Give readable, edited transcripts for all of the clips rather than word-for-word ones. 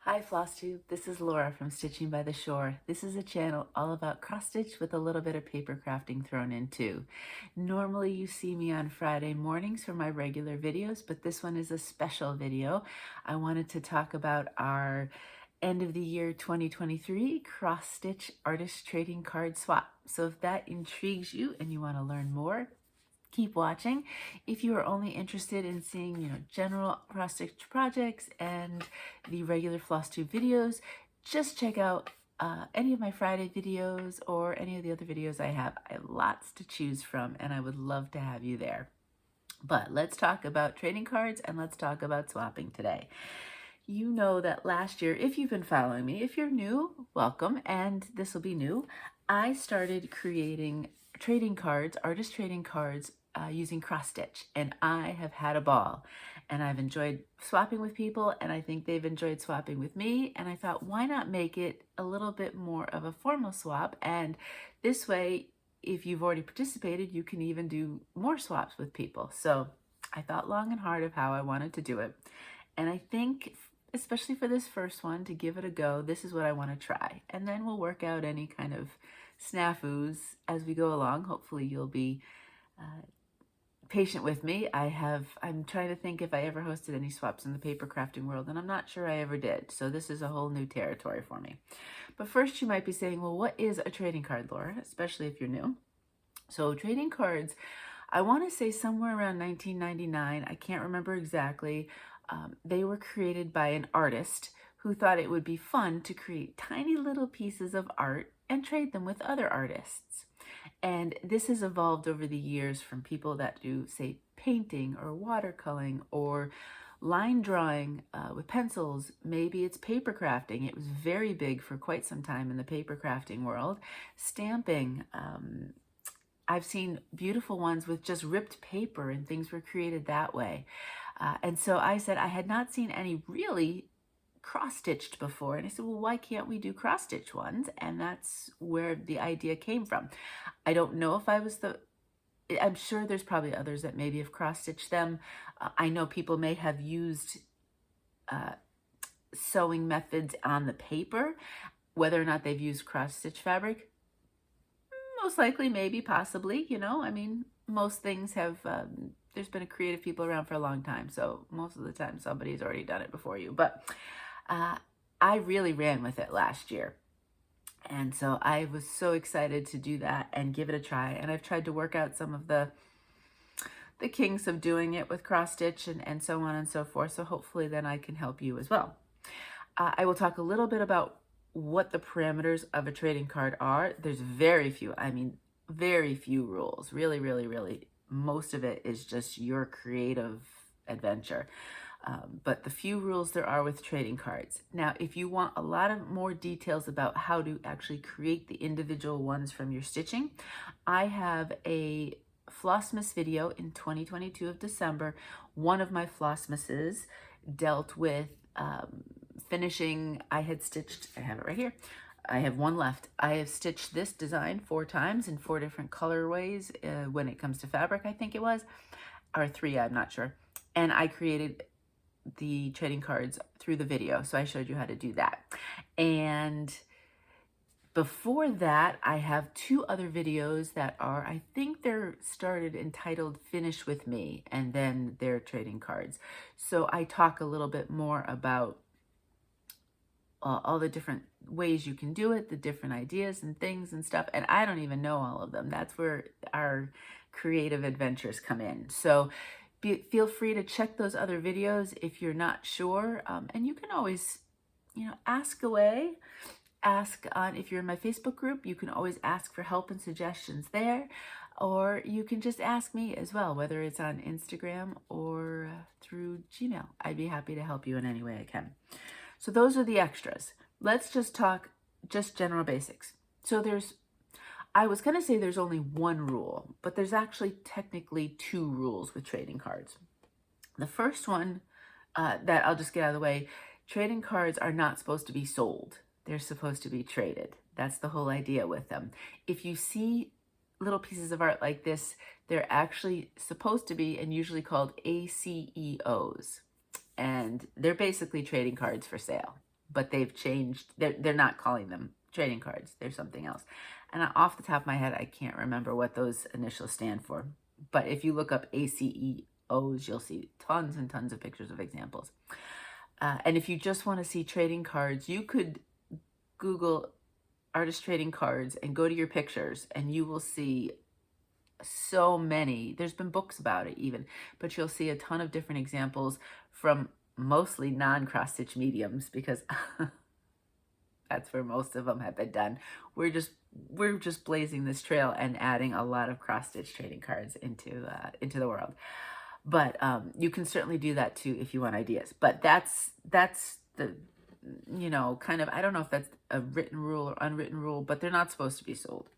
Hi FlossTube, this is Laura from Stitching by the Shore. This is a channel all about cross stitch with a little bit of paper crafting thrown in too. Normally you see me on Friday mornings for my regular videos, but this one is a special video. I wanted to talk about our end of the year 2023 cross stitch artist trading card swap. So if that intrigues you and you want to learn more, keep watching. If you are only interested in seeing, general cross stitch projects and the regular floss tube videos, just check out any of my Friday videos or any of the other videos I have. I have lots to choose from and I would love to have you there. But let's talk about trading cards and let's talk about swapping today. You know that last year, if you've been following me, if you're new, welcome, and this will be new, I started creating trading cards, artist trading cards, using cross stitch, and I have had a ball, and I've enjoyed swapping with people, and I think they've enjoyed swapping with me, and I thought, why not make it a little bit more of a formal swap, and this way, if you've already participated, you can even do more swaps with people. So I thought long and hard of how I wanted to do it, and I think, especially for this first one, to give it a go, this is what I want to try, and then we'll work out any kind of snafus as we go along. Hopefully you'll be patient with me. I'm trying to think if I ever hosted any swaps in the paper crafting world, and I'm not sure I ever did. So this is a whole new territory for me. But first you might be saying, well, what is a trading card, Laura? Especially if you're new. So trading cards, I want to say somewhere around 1999. I can't remember exactly. They were created by an artist who thought it would be fun to create tiny little pieces of art and trade them with other artists. And this has evolved over the years from people that do, say, painting or watercoloring or line drawing with pencils. Maybe it's paper crafting. It was very big for quite some time in the paper crafting world. Stamping. I've seen beautiful ones with just ripped paper and things were created that way. And so I said I had not seen any really cross-stitched before, and I said, well, why can't we do cross-stitch ones? And that's where the idea came from. I don't know if I'm sure there's probably others that maybe have cross-stitched them. I know people may have used sewing methods on the paper. Whether or not they've used cross-stitch fabric, most likely, maybe, possibly, I mean, most things have, there's been creative people around for a long time, so most of the time somebody's already done it before you. But I really ran with it last year. And so I was so excited to do that and give it a try. And I've tried to work out some of the kinks of doing it with cross stitch and so on and so forth. So hopefully then I can help you as well. I will talk a little bit about what the parameters of a trading card are. There's very few rules. Really, really, really. Most of it is just your creative adventure. But the few rules there are with trading cards. Now, if you want a lot of more details about how to actually create the individual ones from your stitching, I have a Flossmas video in 2022 of December. One of my Flossmases dealt with finishing. I have it right here. I have one left. I have stitched this design 4 times in 4 different colorways when it comes to fabric, I think it was, or 3, I'm not sure. And I created the trading cards through the video. So I showed you how to do that. And before that, I have 2 other videos that are, I think they're entitled Finish With Me, and then they're trading cards. So I talk a little bit more about all the different ways you can do it, the different ideas and things and stuff. And I don't even know all of them. That's where our creative adventures come in. So feel free to check those other videos if you're not sure. And you can always, ask away. If you're in my Facebook group, you can always ask for help and suggestions there. Or you can just ask me as well, whether it's on Instagram or through Gmail. I'd be happy to help you in any way I can. So those are the extras. Let's just talk general basics. So I was going to say there's only 1 rule, but there's actually technically 2 rules with trading cards. The first one that I'll just get out of the way, trading cards are not supposed to be sold. They're supposed to be traded. That's the whole idea with them. If you see little pieces of art like this, they're actually supposed to be and usually called ACEOs. And they're basically trading cards for sale. but they've changed. They're not calling them trading cards. They're something else. And off the top of my head, I can't remember what those initials stand for. But if you look up ACEOs, you'll see tons and tons of pictures of examples. And if you just want to see trading cards, you could Google artist trading cards and go to your pictures, and you will see so many. There's been books about it even, but you'll see a ton of different examples from mostly non-cross stitch mediums, because that's where most of them have been done. We're just blazing this trail and adding a lot of cross stitch trading cards into the world. But you can certainly do that too if you want ideas. But that's the, you know, kind of, I don't know if that's a written rule or unwritten rule, but they're not supposed to be sold.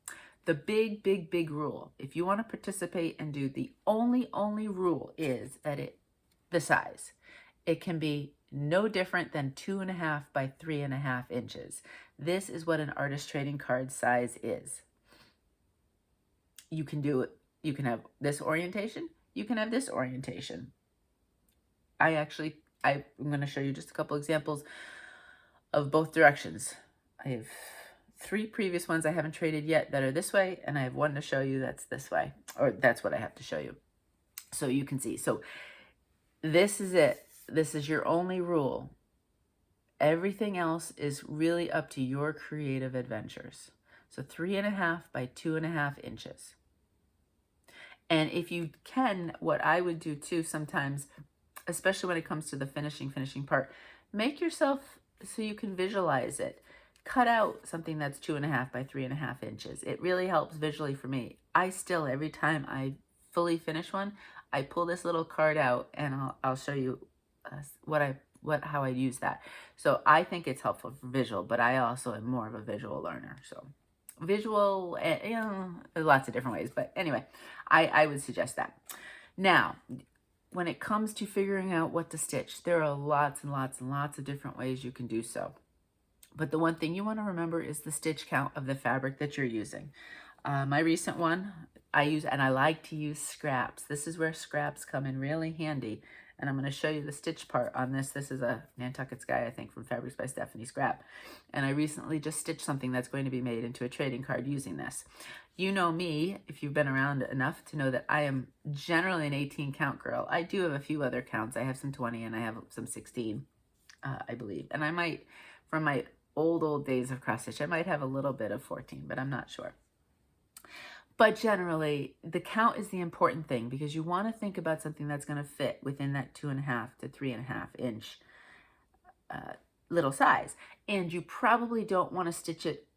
The big rule, if you want to participate and do, the only rule is that the size. It can be no different than 2.5 by 3.5 inches. This is what an artist trading card size is. You can do it. You can have this orientation. You can have this orientation. I'm going to show you just a couple examples of both directions. I have 3 previous ones I haven't traded yet that are this way, and I have one to show you that's this way, or that's what I have to show you. So you can see. So this is it. This is your only rule. Everything else is really up to your creative adventures. So 3.5 by 2.5 inches. And if you can, what I would do too sometimes, especially when it comes to the finishing part, make yourself so you can visualize it. Cut out something that's 2.5 by 3.5 inches. It really helps visually for me. I still, every time I fully finish one, I pull this little card out, and I'll show you how I use that. So I think it's helpful for visual, but I also am more of a visual learner. So visual, you know, lots of different ways. But anyway, I would suggest that. Now, when it comes to figuring out what to stitch, there are lots and lots and lots of different ways you can do so. But the one thing you want to remember is the stitch count of the fabric that you're using. My recent one, I like to use scraps. This is where scraps come in really handy. And I'm going to show you the stitch part on this. This is a Nantucket Sky, I think, from Fabrics by Stephanie Scrap. And I recently just stitched something that's going to be made into a trading card using this. You know me, if you've been around enough to know that I am generally an 18 count girl. I do have a few other counts. I have some 20 and I have some 16, I believe. And I might, from my old days of cross stitch, I might have a little bit of 14, but I'm not sure. But generally, the count is the important thing, because you want to think about something that's going to fit within that 2.5 to 3.5 inch little size. And you probably don't want to stitch it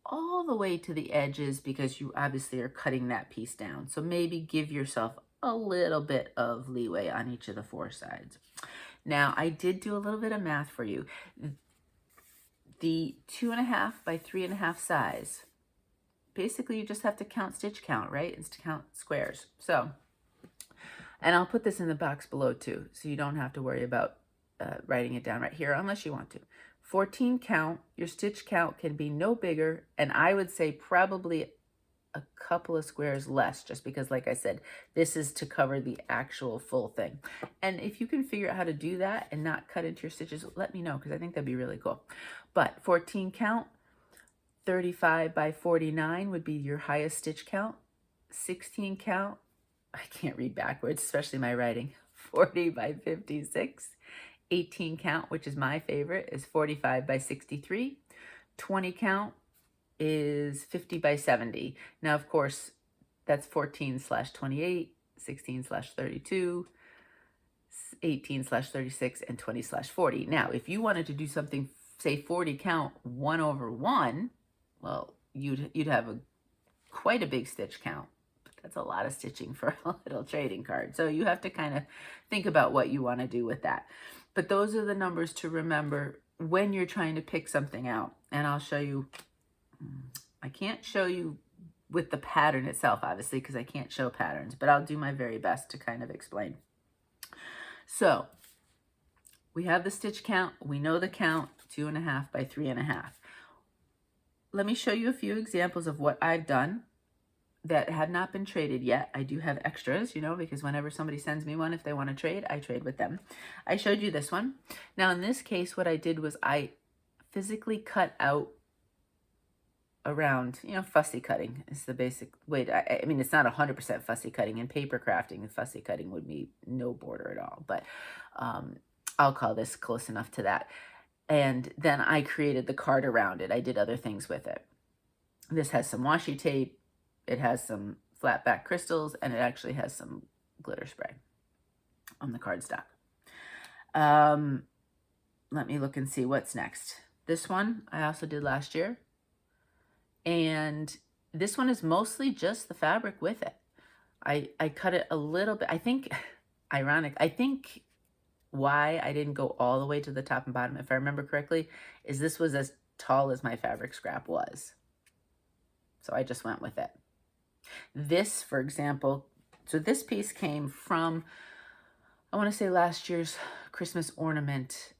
all the way to the edges, because you obviously are cutting that piece down. So maybe give yourself a little bit of leeway on each of the 4 sides. Now, I did do a little bit of math for you. The 2.5 by 3.5 size, basically you just have to count stitch count, right? And to count squares. So, and I'll put this in the box below too, so you don't have to worry about writing it down right here unless you want to. 14 count, your stitch count can be no bigger, and I would say probably a couple of squares less, just because, like I said, this is to cover the actual full thing. And if you can figure out how to do that and not cut into your stitches, let me know, because I think that'd be really cool. But 14 count, 35 by 49 would be your highest stitch count. 16 count, I can't read backwards, especially my writing, 40 by 56. 18 count, which is my favorite, is 45 by 63. 20 count is 50 by 70. Now, of course, that's 14/28, 16/32, 18/36, and 20/40. Now, if you wanted to do something, say 40 count 1/1, well, you'd have quite a big stitch count. But that's a lot of stitching for a little trading card. So you have to kind of think about what you want to do with that. But those are the numbers to remember when you're trying to pick something out. And I'll show you. I can't show you with the pattern itself, obviously, because I can't show patterns, but I'll do my very best to kind of explain. So we have the stitch count. We know the count, 2.5 by 3.5. Let me show you a few examples of what I've done that have not been traded yet. I do have extras, you know, because whenever somebody sends me one, if they want to trade, I trade with them. I showed you this one. Now, in this case, what I did was I physically cut out around, fussy cutting is the basic way I mean, it's not 100% fussy cutting. In paper crafting, fussy cutting would be no border at all, but I'll call this close enough to that. And then I created the card around it. I did other things with it. This has some washi tape, it has some flat back crystals, and it actually has some glitter spray on the cardstock. Let me look and see what's next. This one I also did last year. And this one is mostly just the fabric with it. I cut it a little bit. I think, ironic, I think why I didn't go all the way to the top and bottom, if I remember correctly, is this was as tall as my fabric scrap was. So I just went with it. This, for example, so this piece came from, I want to say last year's Christmas ornament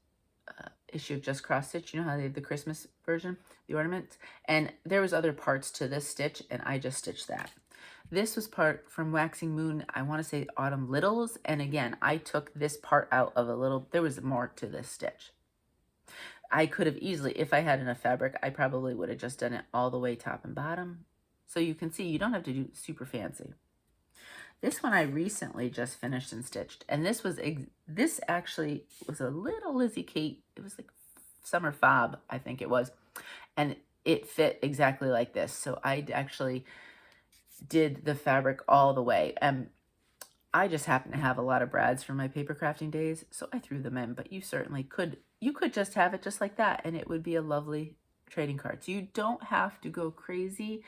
issue of Just Cross Stitch. You know how they have the Christmas version, the ornaments? And there was other parts to this stitch, and I just stitched that. This was part from Waxing Moon, I want to say Autumn Littles. And again, I took this part out of a little, there was more to this stitch. I could have easily, if I had enough fabric, I probably would have just done it all the way top and bottom. So you can see you don't have to do super fancy. This one I recently just finished and stitched. And this actually was a little Lizzie Kate. It was like summer fob, I think it was. And it fit exactly like this. So I actually did the fabric all the way. And I just happen to have a lot of brads from my paper crafting days, so I threw them in. But you certainly could, you could just have it just like that, and it would be a lovely trading card. So you don't have to go crazy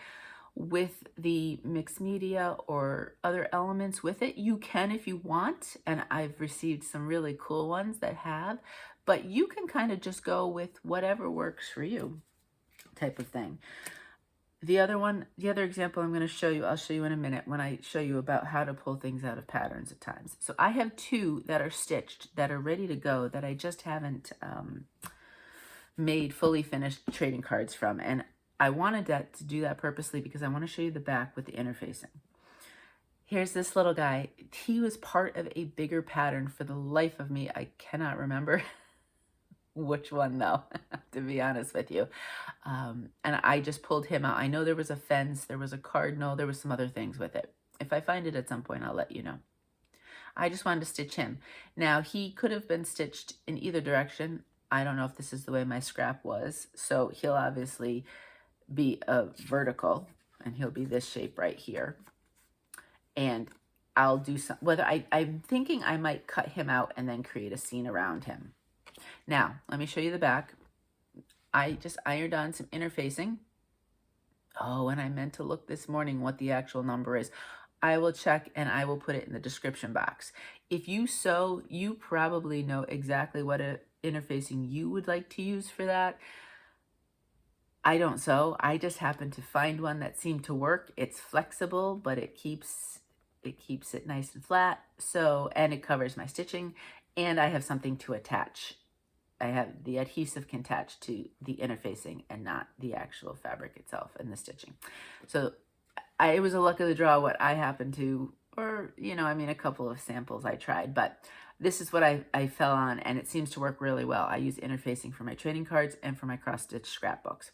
with the mixed media or other elements with it. You can if you want, and I've received some really cool ones that have, but you can kind of just go with whatever works for you type of thing. The other example I'm going to show you, I'll show you in a minute when I show you about how to pull things out of patterns at times. So I have two that are stitched, that are ready to go, that I just haven't made fully finished trading cards from. And I wanted to do that purposely because I want to show you the back with the interfacing. Here's this little guy. He was part of a bigger pattern. For the life of me, I cannot remember which one though, to be honest with you. And I just pulled him out. I know there was a fence, there was a cardinal, there was some other things with it. If I find it at some point, I'll let you know. I just wanted to stitch him. Now, he could have been stitched in either direction. I don't know if this is the way my scrap was. So he'll obviously be a vertical, and he'll be this shape right here. And I'll do some, I'm thinking I might cut him out and then create a scene around him. Now, let me show you the back. I just ironed on some interfacing. Oh, and I meant to look this morning what the actual number is. I will check and I will put it in the description box. If you sew, you probably know exactly what interfacing you would like to use for that. I don't sew. I just happened to find one that seemed to work. It's flexible, but it keeps it nice and flat. So, and it covers my stitching, and I have something to attach. I have the adhesive can attach to the interfacing and not the actual fabric itself and the stitching. So it was a luck of the draw what I happened to, or, a couple of samples I tried, but this is what I fell on, and it seems to work really well. I use interfacing for my trading cards and for my cross-stitch scrapbooks.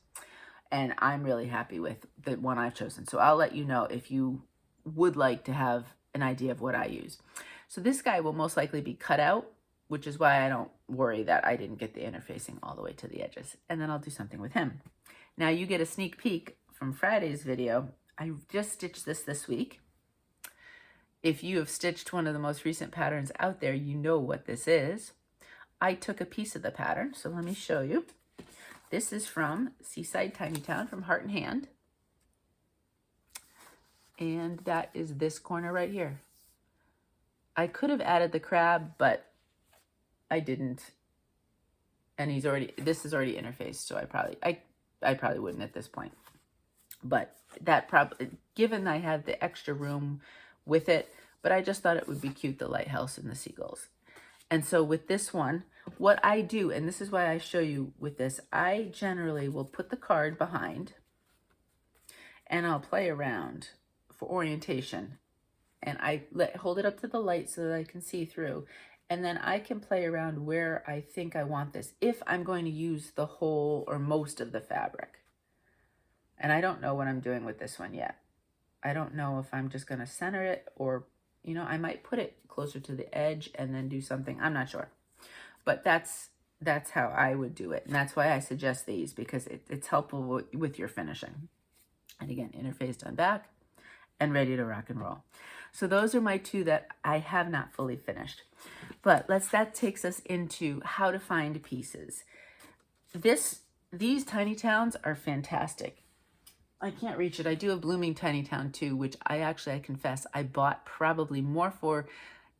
And I'm really happy with the one I've chosen. So I'll let you know if you would like to have an idea of what I use. So this guy will most likely be cut out, which is why I don't worry that I didn't get the interfacing all the way to the edges. And then I'll do something with him. Now you get a sneak peek from Friday's video. I just stitched this week. If you have stitched one of the most recent patterns out there, you know what this is. I took a piece of the pattern, so let me show you. This is from Seaside Tiny Town from Heart and Hand. And that is this corner right here. I could have added the crab, but I didn't. And this is already interfaced, so I probably wouldn't at this point. But that probably, given I had the extra room with it, but I just thought it would be cute, the lighthouse and the seagulls. And so with this one, what I do, and this is why I show you with this, I generally will put the card behind and I'll play around for orientation. And I hold it up to the light so that I can see through. And then I can play around where I think I want this, if I'm going to use the whole or most of the fabric. And I don't know what I'm doing with this one yet. I don't know if I'm just going to center it, or, you know, I might put it closer to the edge and then do something. I'm not sure. But that's how I would do it. And that's why I suggest these, because it's helpful with your finishing. And again, interfaced on back and ready to rock and roll. So those are my two that I have not fully finished. But that takes us into how to find pieces. These Tiny Towns are fantastic. I can't reach it. I do a Blooming Tiny Town too, which I confess, I bought probably more for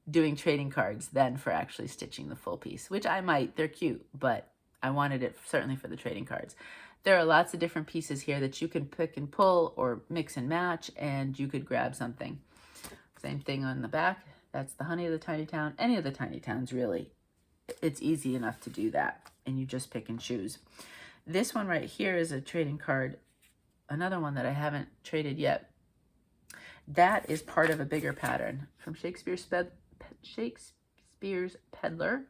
doing trading cards than for actually stitching the full piece, which I might. They're cute, but I wanted it certainly for the trading cards. There are lots of different pieces here that you can pick and pull or mix and match, and you could grab something. Same thing on the back. That's the Honey of the Tiny Town. Any of the Tiny Towns, really. It's easy enough to do that, and you just pick and choose. This one right here is a trading card, another one that I haven't traded yet. That is part of a bigger pattern from Shakespeare's Peddler,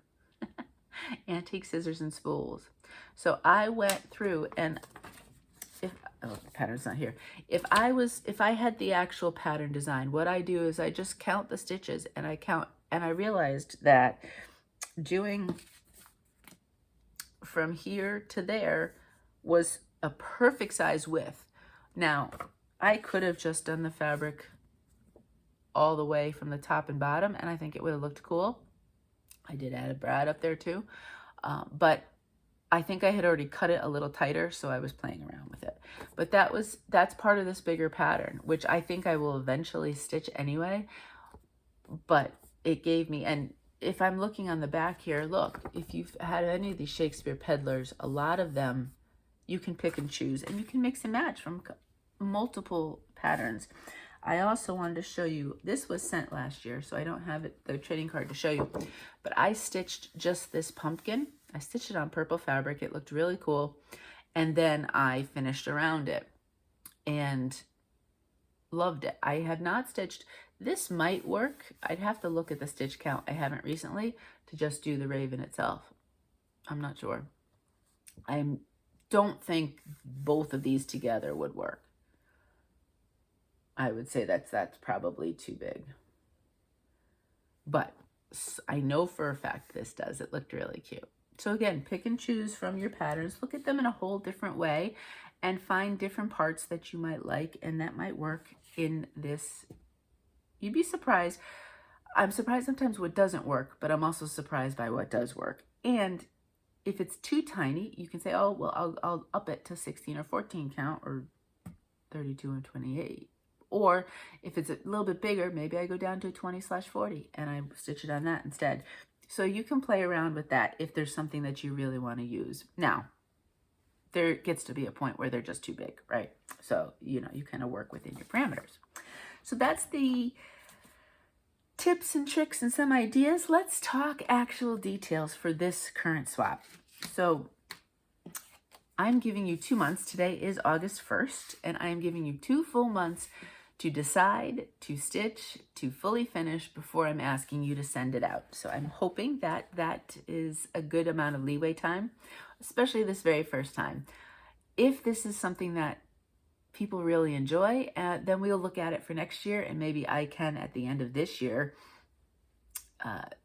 Antique Scissors and Spools. So I went through, and the pattern's not here. If I had the actual pattern design, what I do is I just count the stitches, and I realized that doing from here to there was a perfect size width. Now, I could have just done the fabric all the way from the top and bottom, and I think it would have looked cool. I did add a brad up there too, but I think I had already cut it a little tighter, so I was playing around with it. But that's part of this bigger pattern, which I think I will eventually stitch anyway, but it gave me, and if I'm looking on the back here, look, if you've had any of these Shakespeare Peddlers, a lot of them you can pick and choose, and you can mix and match from multiple patterns. I also wanted to show you, this was sent last year, so I don't have the trading card to show you, but I stitched just this pumpkin. I stitched it on purple fabric. It looked really cool. And then I finished around it and loved it. I have not stitched, this might work. I'd have to look at the stitch count. I haven't recently to just do the raven itself. I'm not sure. I don't think both of these together would work. I would say that's probably too big. But I know for a fact this does. It looked really cute. So again, pick and choose from your patterns. Look at them in a whole different way and find different parts that you might like, and that might work in this. You'd be surprised. I'm surprised sometimes what doesn't work, but I'm also surprised by what does work. And if it's too tiny, you can say, oh, well, I'll up it to 16 or 14 count, or 32 and 28. Or if it's a little bit bigger, maybe I go down to 20/40 and I stitch it on that instead. So you can play around with that if there's something that you really want to use. Now, there gets to be a point where they're just too big, right? So, you kind of work within your parameters. So that's the tips and tricks and some ideas. Let's talk actual details for this current swap. So I'm giving you 2 months. Today is August 1st, and I am giving you 2 full months to decide, to stitch, to fully finish before I'm asking you to send it out. So I'm hoping that that is a good amount of leeway time, especially this very first time. If this is something that people really enjoy, then we'll look at it for next year, and maybe I can, at the end of this year,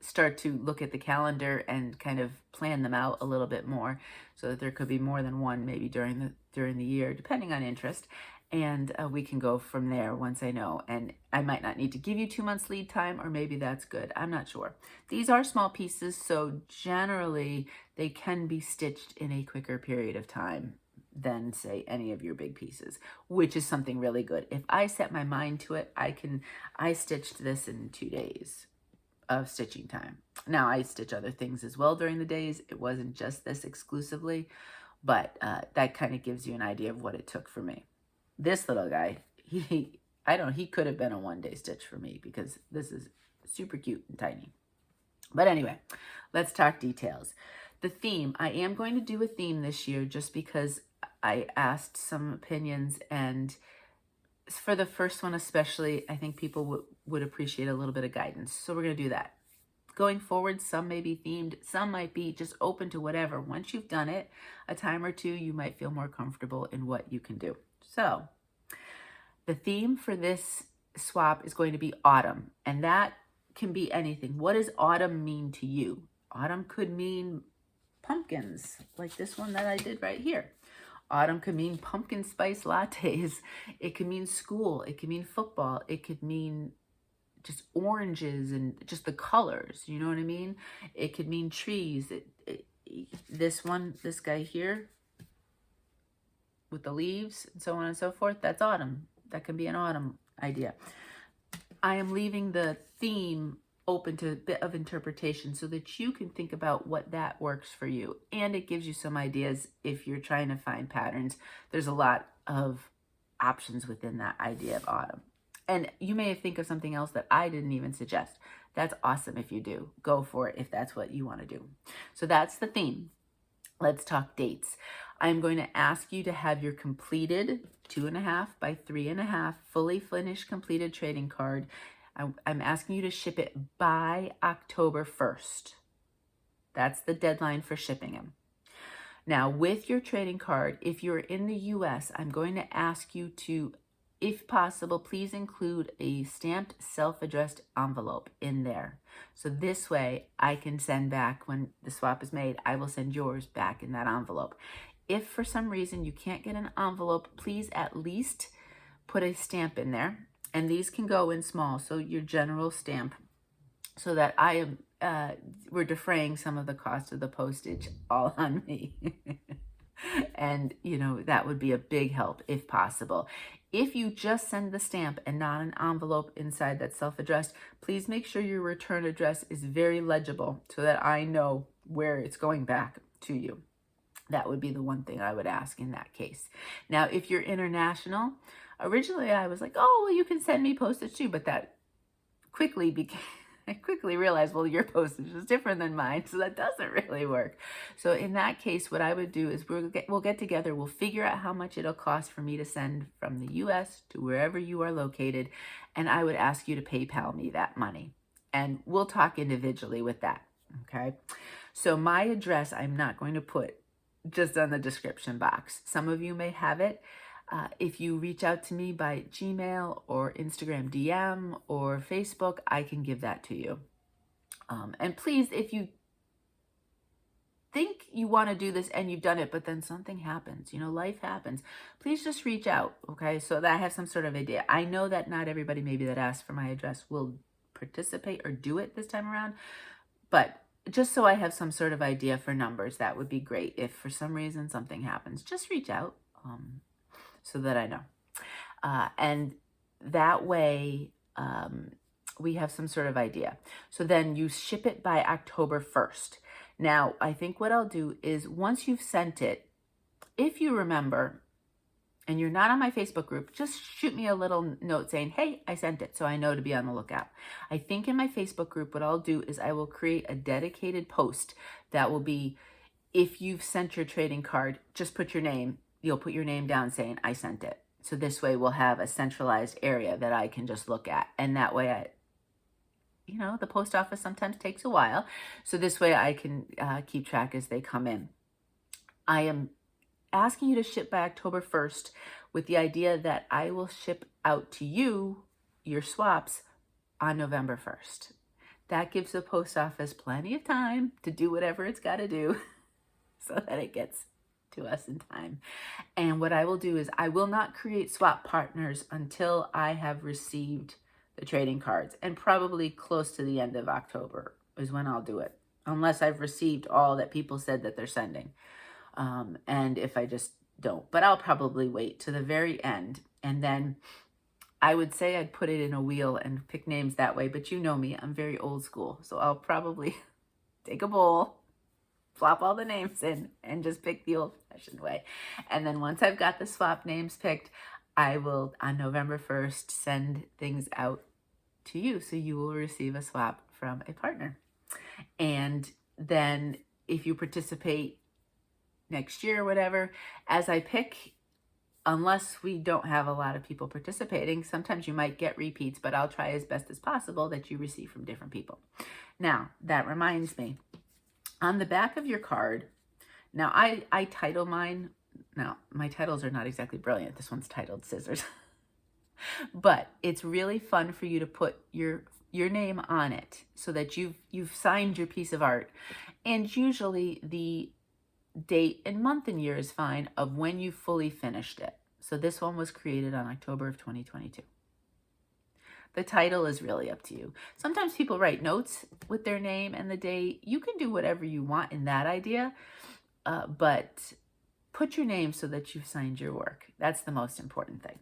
start to look at the calendar and kind of plan them out a little bit more, so that there could be more than one maybe during the year, depending on interest. And we can go from there once I know. And I might not need to give you 2 months lead time, or maybe that's good. I'm not sure. These are small pieces, so generally they can be stitched in a quicker period of time than, say, any of your big pieces, which is something really good. If I set my mind to it, I stitched this in 2 days of stitching time. Now, I stitch other things as well during the days. It wasn't just this exclusively, but that kind of gives you an idea of what it took for me. This little guy, he could have been a 1-day stitch for me, because this is super cute and tiny. But anyway, let's talk details. The theme, I am going to do a theme this year just because I asked some opinions, and for the first one especially, I think people would appreciate a little bit of guidance. So we're going to do that. Going forward, some may be themed, some might be just open to whatever. Once you've done it a time or two, you might feel more comfortable in what you can do. So the theme for this swap is going to be autumn, and that can be anything. What does autumn mean to you? Autumn could mean pumpkins, like this one that I did right here. Autumn could mean pumpkin spice lattes. It could mean school. It could mean football. It could mean just oranges and just the colors. You know what I mean? It could mean trees. This guy here with the leaves and so on and so forth, that's autumn. That can be an autumn idea. I am leaving the theme open to a bit of interpretation so that you can think about what that works for you. And it gives you some ideas if you're trying to find patterns. There's a lot of options within that idea of autumn. And you may think of something else that I didn't even suggest. That's awesome if you do. Go for it if that's what you want to do. So that's the theme. Let's talk dates. I'm going to ask you to have your completed 2.5 by 3.5 fully finished completed trading card. I'm asking you to ship it by October 1st. That's the deadline for shipping them. Now, with your trading card, if you're in the US, I'm going to ask you to, if possible, please include a stamped self-addressed envelope in there. So this way I can send back when the swap is made, I will send yours back in that envelope. If for some reason you can't get an envelope, please at least put a stamp in there. And these can go in small, so your general stamp, so that we're defraying some of the cost of the postage all on me. And, you know, that would be a big help if possible. If you just send the stamp and not an envelope inside that's self-addressed, please make sure your return address is very legible so that I know where it's going back to you. That would be the one thing I would ask in that case. Now, if you're international, originally I was like, oh, well, you can send me postage too, but that quickly became, I quickly realized, well, your postage is different than mine, so that doesn't really work. So in that case, what I would do is we'll get together, we'll figure out how much it'll cost for me to send from the US to wherever you are located, and I would ask you to PayPal me that money. And we'll talk individually with that, okay? So my address, I'm not going to put just on the description box. Some of you may have it. If you reach out to me by Gmail or Instagram DM or Facebook, I can give that to you. And please, if you think you want to do this and you've done it, but then something happens, you know, life happens, please just reach out, okay? So that I have some sort of idea. I know that not everybody maybe that asked for my address will participate or do it this time around, but just so I have some sort of idea for numbers, that would be great. If for some reason something happens, just reach out so that I know. And that way we have some sort of idea. So then you ship it by October 1st. Now, I think what I'll do is once you've sent it, if you remember, and you're not on my Facebook group, just shoot me a little note saying, hey, I sent it, so I know to be on the lookout. I think in my Facebook group, what I'll do is I will create a dedicated post that will be, if you've sent your trading card, just put your name, you'll put your name down saying, I sent it. So this way we'll have a centralized area that I can just look at. And that way you know, the post office sometimes takes a while. So this way I can keep track as they come in. I am asking you to ship by October 1st with the idea that I will ship out to you your swaps on November 1st. That gives the post office plenty of time to do whatever it's got to do so that it gets to us in time. And what I will do is I will not create swap partners until I have received the trading cards, and probably close to the end of October is when I'll do it, unless I've received all that people said that they're sending. And if I just don't, but I'll probably wait to the very end. And then I would say I'd put it in a wheel and pick names that way, but you know me, I'm very old school. So I'll probably take a bowl, flop all the names in, and just pick the old-fashioned way. And then once I've got the swap names picked, I will, on November 1st, send things out to you. So you will receive a swap from a partner. And then if you participate next year or whatever, as I pick unless we don't have a lot of people participating, sometimes you might get repeats, but I'll try as best as possible that you receive from different people. Now, that reminds me, on the back of your card, now I title mine. Now, my titles are not exactly brilliant. This one's titled Scissors. But it's really fun for you to put your name on it so that you've signed your piece of art. And usually the date and month and year is fine of when you fully finished it. So this one was created on October of 2022. The title is really up to you. Sometimes people write notes with their name and the date. You can do whatever you want in that idea, but put your name so that you've signed your work. That's the most important thing.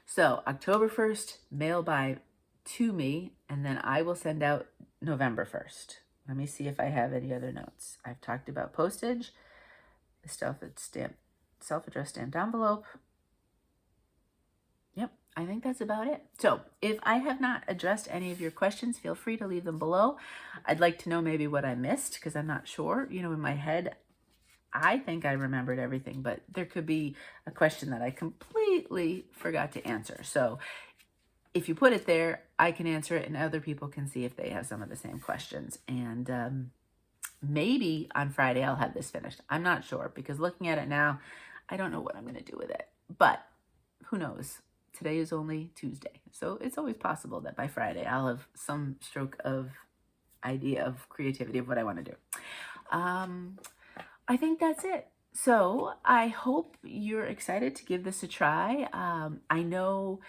So October 1st, mail by to me, and then I will send out November 1st. Let me see if I have any other notes. I've talked about postage, the stuff that's stamped, self-addressed stamped envelope. Yep, I think that's about it. So if I have not addressed any of your questions, feel free to leave them below. I'd like to know maybe what I missed because I'm not sure. You know, in my head, I think I remembered everything, but there could be a question that I completely forgot to answer. So if you put it there, I can answer it and other people can see if they have some of the same questions. And maybe on Friday I'll have this finished. I'm not sure because looking at it now, I don't know what I'm going to do with it. But who knows? Today is only Tuesday. So it's always possible that by Friday I'll have some stroke of idea of creativity of what I want to do. I think that's it. So I hope you're excited to give this a try. I know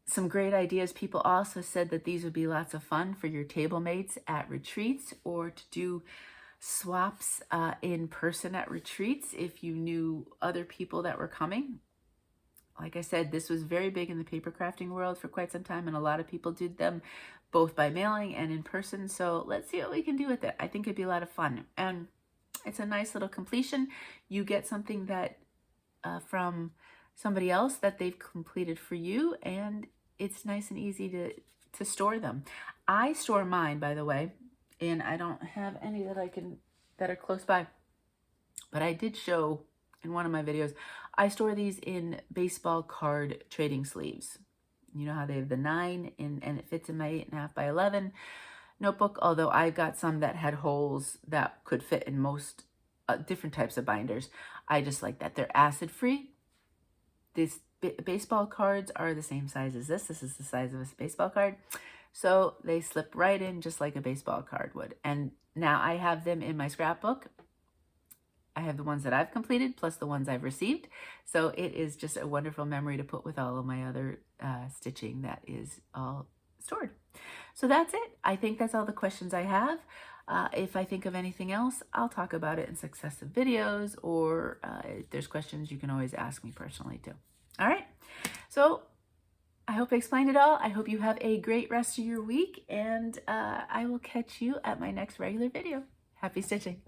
some great ideas. People also said that these would be lots of fun for your table mates at retreats or to do swaps in person at retreats if you knew other people that were coming. Like I said, this was very big in the paper crafting world for quite some time, and a lot of people did them both by mailing and in person. So let's see what we can do with it. I think it'd be a lot of fun. And it's a nice little completion. You get something that from somebody else that they've completed for you, and it's nice and easy to store them. I store mine, by the way, and I don't have any that are close by. But I did show in one of my videos, I store these in baseball card trading sleeves. You know how they have the 9 and it fits in my 8.5 by 11 notebook, although I got some that had holes that could fit in most different types of binders. I just like that. They're acid free. These baseball cards are the same size as this. This is the size of a baseball card. So they slip right in just like a baseball card would. And now I have them in my scrapbook. I have the ones that I've completed plus the ones I've received. So it is just a wonderful memory to put with all of my other stitching that is all stored. So that's it. I think that's all the questions I have. If I think of anything else, I'll talk about it in successive videos, or if there's questions, you can always ask me personally too. All right. So I hope I explained it all. I hope you have a great rest of your week, and I will catch you at my next regular video. Happy stitching.